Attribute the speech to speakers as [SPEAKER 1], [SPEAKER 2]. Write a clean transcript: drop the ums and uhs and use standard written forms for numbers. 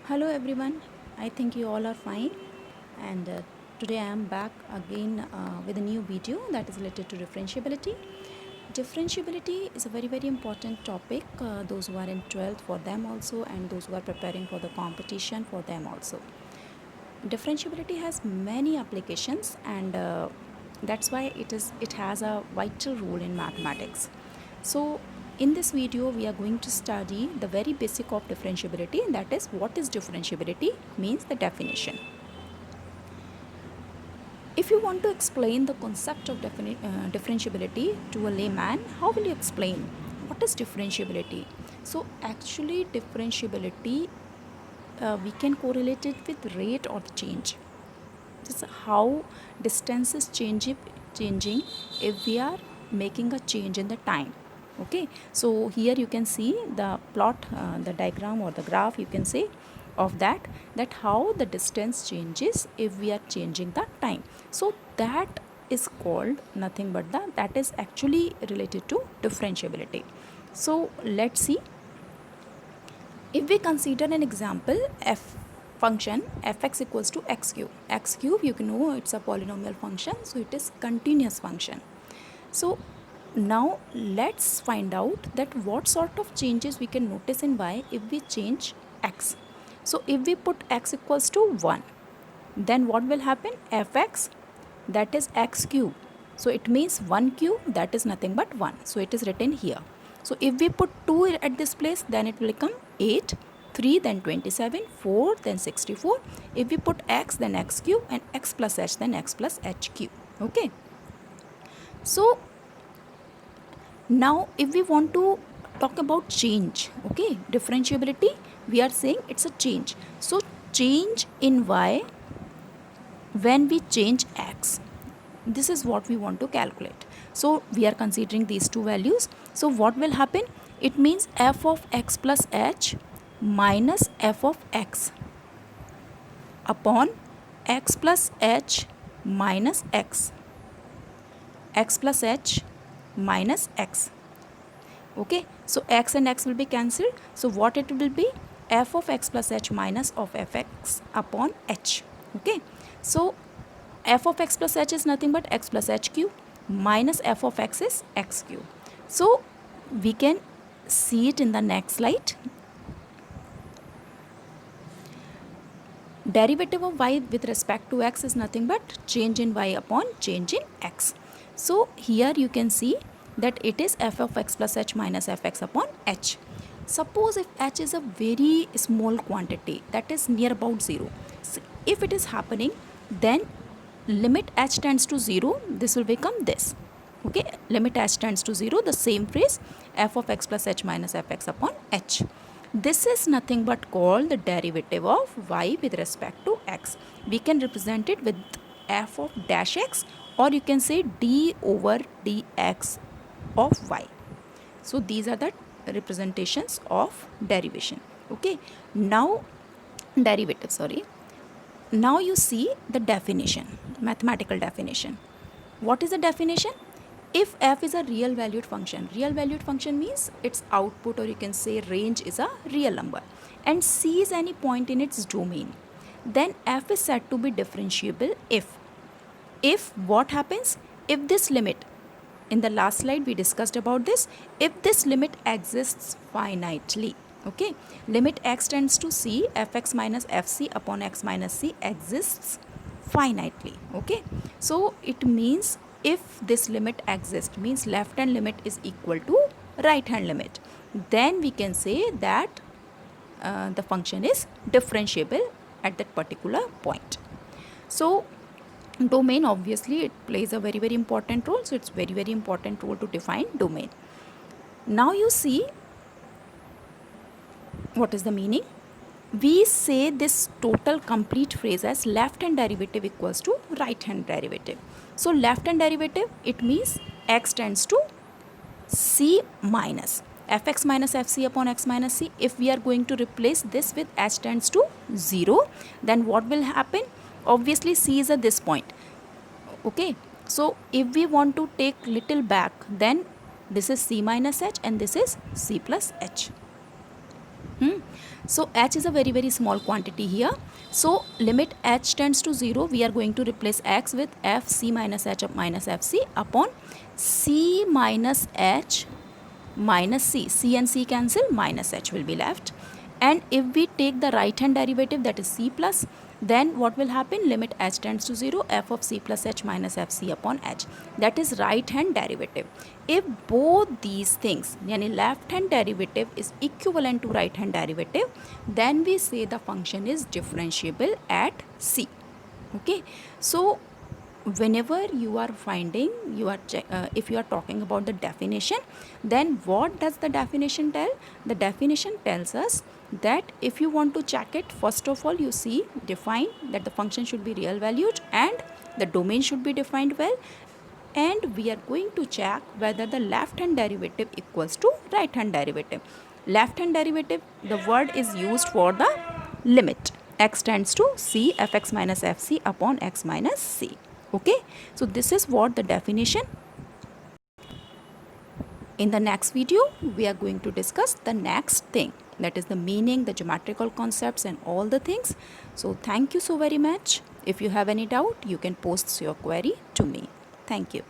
[SPEAKER 1] Hello everyone, I think you all are fine and today I am back again with a new video that is related to differentiability. Differentiability is a very important topic, those who are in 12th for them also and those who are preparing for the competition for them also. Differentiability has many applications and that's why it has a vital role in mathematics. So in this video we are going to study the very basic of differentiability, and that is what is differentiability means the definition. If you want to explain the concept of differentiability to a layman, how will you explain what is differentiability? So actually differentiability we can correlate it with rate or change. This is how distance is changing if we are making a change in the time. Okay, so here you can see the plot, the diagram or the graph you can say of that how the distance changes if we are changing the time. So that is called nothing but that is actually related to differentiability. So let's see. If we consider an example, f function fx equals to x cube you can know it's a polynomial function, so it is continuous function. So now let's find out that what sort of changes we can notice in y if we change x. So if we put x equals to 1, then what will happen? Fx, that is x cube, so it means 1 cube, that is nothing but 1, so it is written here. So if we put 2 at this place, then it will become 8, 3 then 27, 4 then 64. If we put x, then x cube, and x plus h, then x plus h cube. Okay, so now if we want to talk about change, okay, differentiability, we are saying it's a change. So change in y when we change x, this is what we want to calculate. So we are considering these two values. So what will happen? It means f of x plus h minus f of x upon x plus h minus x plus h minus x. Okay, so x and x will be cancelled. So what it will be? F of x plus h minus of fx upon h. Okay, so f of x plus h is nothing but x plus h cube minus f of x is x cube. So we can see it in the next slide. Derivative of y with respect to x is nothing but change in y upon change in x. So here you can see that it is f of x plus h minus fx upon h. Suppose if h is a very small quantity, that is near about 0. So if it is happening, then limit h tends to 0, this will become this. Okay, limit h tends to 0, the same phrase, f of x plus h minus fx upon h. This is nothing but called the derivative of y with respect to x. We can represent it with f of dash x, or you can say d over dx of y. So these are the representations of derivation. Okay, now derivative, sorry. Now you see the definition, mathematical definition. What is the definition? If f is a real valued function means its output, or you can say range, is a real number, and c is any point in its domain, then f is said to be differentiable if what happens? If this limit, in the last slide we discussed about this, if this limit exists finitely. Okay, limit x tends to c, fx minus fc upon x minus c exists finitely. Okay, so it means if this limit exists, means left hand limit is equal to right hand limit, then we can say that the function is differentiable at that particular point. So domain, obviously it plays a very important role, so it's very important role to define domain. Now you see what is the meaning. We say this total complete phrase as left hand derivative equals to right hand derivative. So left hand derivative, it means x tends to c minus fx minus fc upon x minus c. If we are going to replace this with h tends to 0, then what will happen? Obviously c is at this point. Okay, so if we want to take little back, then this is c minus h and this is c plus h. So h is a very very small quantity here. So limit h tends to 0, we are going to replace x with fc minus h minus fc upon c minus h minus c and c cancel, minus h will be left. And if we take the right hand derivative, that is c plus, then what will happen? Limit h tends to 0, f of c plus h minus fc upon h, that is right hand derivative. If both these things, yani left hand derivative is equivalent to right hand derivative, then we say the function is differentiable at c. Okay, so whenever you are finding, if you are talking about the definition, then what does the definition tell? The definition tells us that if you want to check it, first of all you see define that the function should be real valued and the domain should be defined well, and we are going to check whether the left hand derivative equals to right hand derivative. Left hand derivative, the word is used for the limit x tends to c fx minus fc upon x minus c. Okay, so this is what the definition. In the next video, we are going to discuss the next thing, that is the meaning, the geometrical concepts and all the things. So thank you so very much. If you have any doubt, you can post your query to me. Thank you.